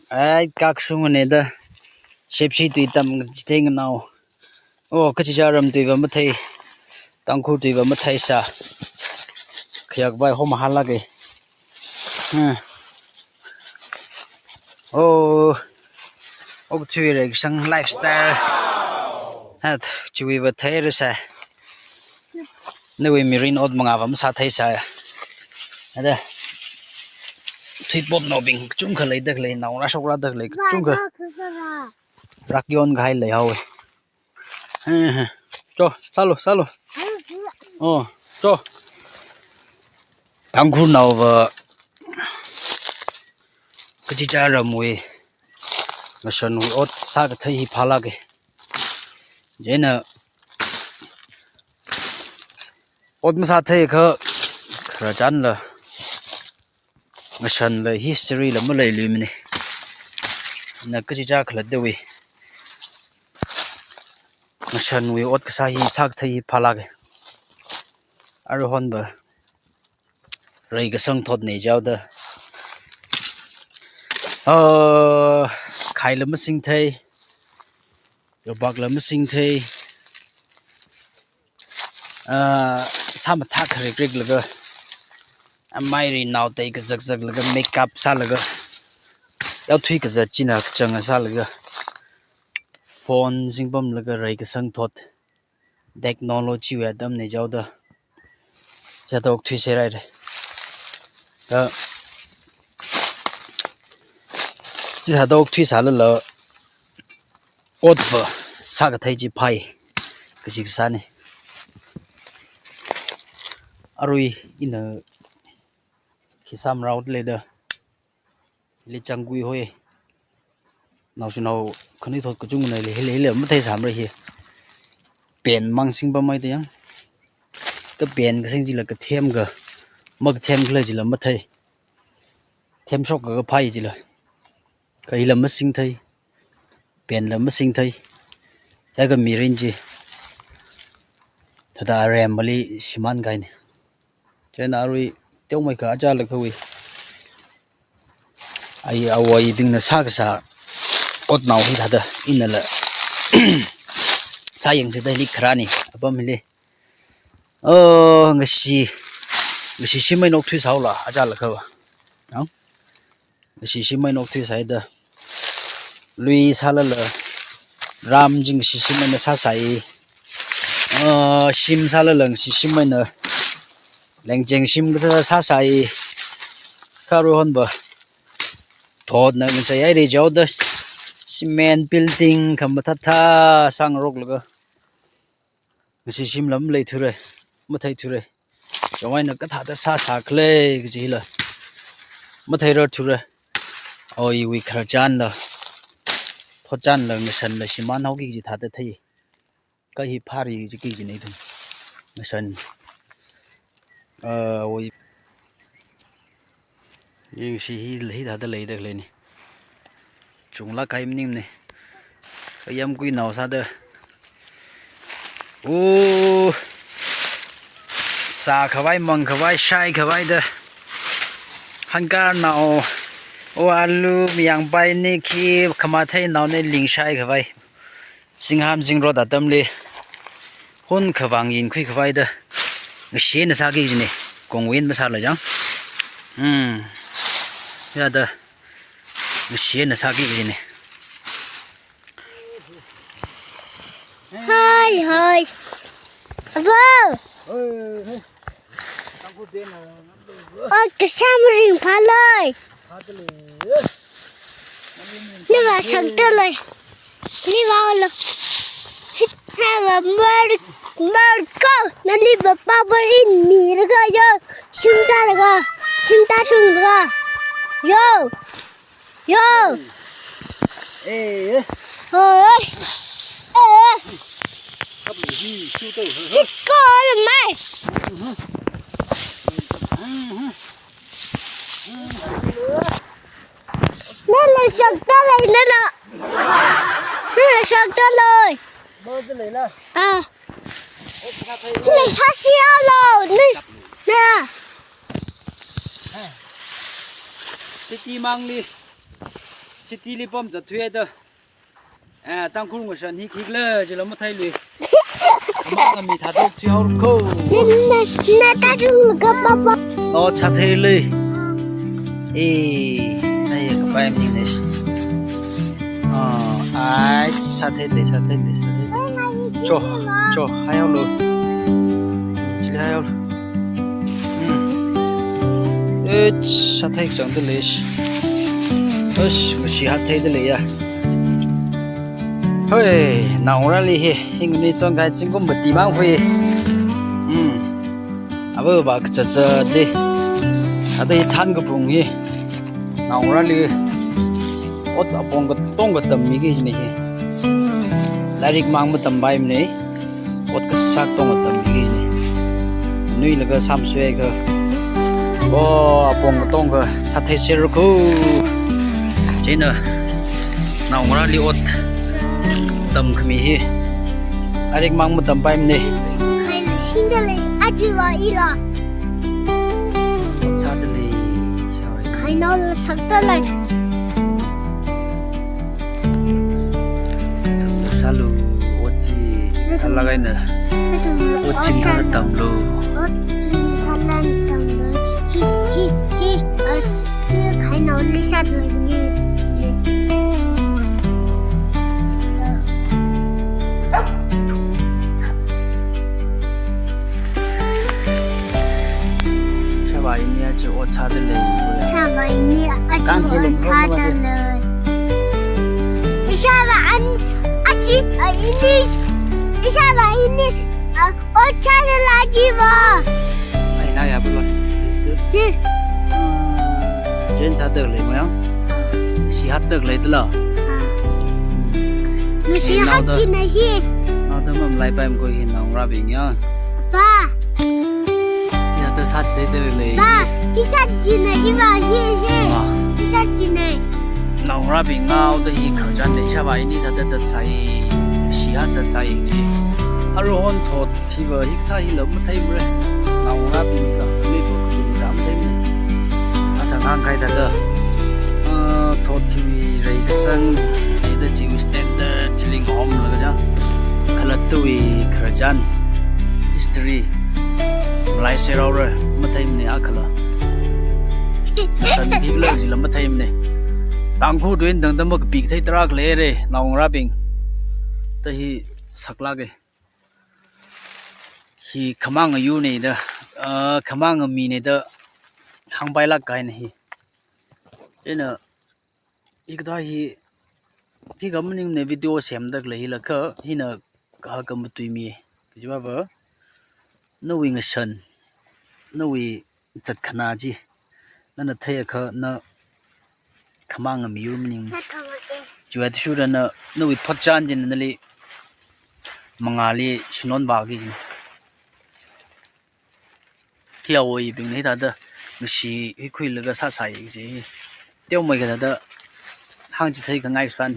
ai các sung này đó xếp xí tùy tâm thế nào ô cái chỉ ra tùy vào mất thầy tăng khu tùy vào mất thầy sa khi vậy hôm màhala cái ô ô chui rồi sang lifestyle ha chui vào thấy rồi sa nếu em mirin od mga vam sa thấy sa đây thịt bột nó bình chung khởi lấy được lấy nào ra sốc ra được lấy chung khởi rắc yon gai lấy hậu cho salo cho tăng khu nào và cái chỉ ra rồi mùi nó sơn mùi ớt sa cái thấy phá la cái vậy nè ớt mà sa thấy khờ khờ chán là nó sơn là history là mới lấy lùm này nè cái chỉ ra khờ đâu vậy nó sơn mùi ớt cái sa thấy phá la cái ở hòn bờ rồi cái sông thốt này giao đó khai là mất sinh thây rồi bạc là mất sinh thây sao mà thắc rực rực là cơ mai rồi nào tay cái giật giật là cái make up sao là cơ áo thủy cái giật chỉ là chẳng là sao là cơ phone sinh bom là cái rồi cái sông thốt technology về đâm này giao đó giờ tôi thủy sẽ ra đây đó chỉ là đâu thủy xả là ớt vợ sao cái thấy chỉ phai cái gì sao này rồi in khi sam rau lấy đó lấy trăng quy thôi nào xin nào không đi thôi cái chung này lấy mất thấy sắm rồi hier biển mang sinh bao mấy tiếng cái biển cái sinh chỉ là cái thêm cơ mất thêm cái chỉ là mất thấy thêm sốc cái phai chỉ là cái là mất sinh thấy biển là mất sinh thấy cái mirin gì thật là rèm bali siman cái này cho nên rồi tiêu mấy cái cha là cái ai ai đừng là sa cái sa ớt nào thì thật là in là sa yang sẽ đây lịch ra này apa mình đi người xí mấy nóc thủy sáu là cha là cái không người xí mấy nóc thủy sáu đó lui sa là ram jing xí mấy nó sa sai sim sa là lần xí mấy nó leng cheng sim cái sa sai karu hon ba thod na mình sai ai đi job đó cement building kham tha sang rok laga mình sim lắm lấy thu rồi mất thấy thu rồi cho ai nó cái thà ta sa kle cái gì là mất thấy rồi thu rồi ôi we khar chan là thoát chan là người sân là cement hao cái gì thà ta thấy cái hi phari cái gì này thôi người sân ôi nhưng sĩ lấy thà ta lấy được lên này chúng là cái nim này cái em quy nào sao đó ô sa khawai mong khawai sai khawai đó hàng cả nào ô alu miang bay ni khi khama thấy nào này linh sai khawai sinh ham sinh rồi đã tâm li hôn khawang in khui khawai đó cái xe nó sao cái gì này công viên mà sao lại chẳng giờ đó cái xe nó sao cái gì này hơi hơi vâng cái sao mà rình phá lời nhưng mà sáng tới lời đi vào là hay là mơ câu nó đi vào bao bì mì rồi cơ yo chúng ta là cơ chúng ta xuống cơ yo ê ơi hít co là mày nên là sạc ta lại nên là sạc ta lời nên sát xia rồi nè cái chi mang đi city li pom chặt thuê đó tăng khung của sân hít hít lơ chỉ là một thay lười mà mình thả đốt thuê hậu khô nè ta chung cái bắp nó chặt thay lười đây các bạn nhìn này ai chặt thay để cho hai hậu luôn chỉ hai hậu chặt thay chẳng được lười xí hạt thay được lười à hơi nào ra li hình như trong cái chính cũng một tí mang về à bữa bà cứ chờ đi à đây than cái bụng hi nào ra li ốt ở bông cái tông cái tầm mi cái gì này lại đi mang một tầm bay này ốt cái sát tông cái tầm mi cái này nuôi là cái sam xuê cái bông cái tông cái sát thế xe rồi cô thế nữa nào ra li ốt tầm khmi hi arik mang một tầm bay này hay là xin cái này ăn chưa vào ý là sao thế này hay nó là sắc tới này sao lu ochi thằng cái này ochi thằng tầm lu ochi thằng tầm lu hi hay nó lấy sát rồi đi vậy nha chị ôn xa đến đây sao vậy nha chị ôn xa đến đây sao vậy anh chị đi sao vậy đi ôn xa đến là chị vợ này này à bữa chị trên xa được lấy mấy không xí hát được lấy từ lợ nó xí hát chị này hi nó thơm mầm lại bay coi hình nào ra bình nhá ba tôi sát thấy tôi lấy ba hi sát chị này hi vào hi sát chị này nào ra bình ngao tôi hi khởi chân để sao vậy đi thật thật say xí hát thật say gì haru hôn thốt thì vợ hít thay lắm mà thấy mới nào ra bình là đi thốt chúng dám thấy mới thằng ăn cái thật thốt thì rây cái sang để tôi chịu standard chilling home là cái đó khởi tôi khởi chân history lại xe rau rồi mất thấy mình ác là sân thì lâu gì là mất thấy mình tăng khu tuyến đằng tâm một bị thấy trắc lệ rồi nào ra bình thì sắc lá cái thì khăm ở u này đó khăm ở mi này đó hàng bay lá cái này thế nữa cái đó thì cái mình này video xem được lấy là cơ thì nữa có cái một tùy mi cái gì vậy nó vì người sân nó vì chặt khana gì nó thấy cái nó khăm ăn miu mình chú ấy chú đó nó vì thoát chân gì nó li mangali sinon bag gì theo ấy bình này đó nó xí cái khuy là cái sát sải gì tiêu mấy cái đó hàng chỉ thấy cái ngay sân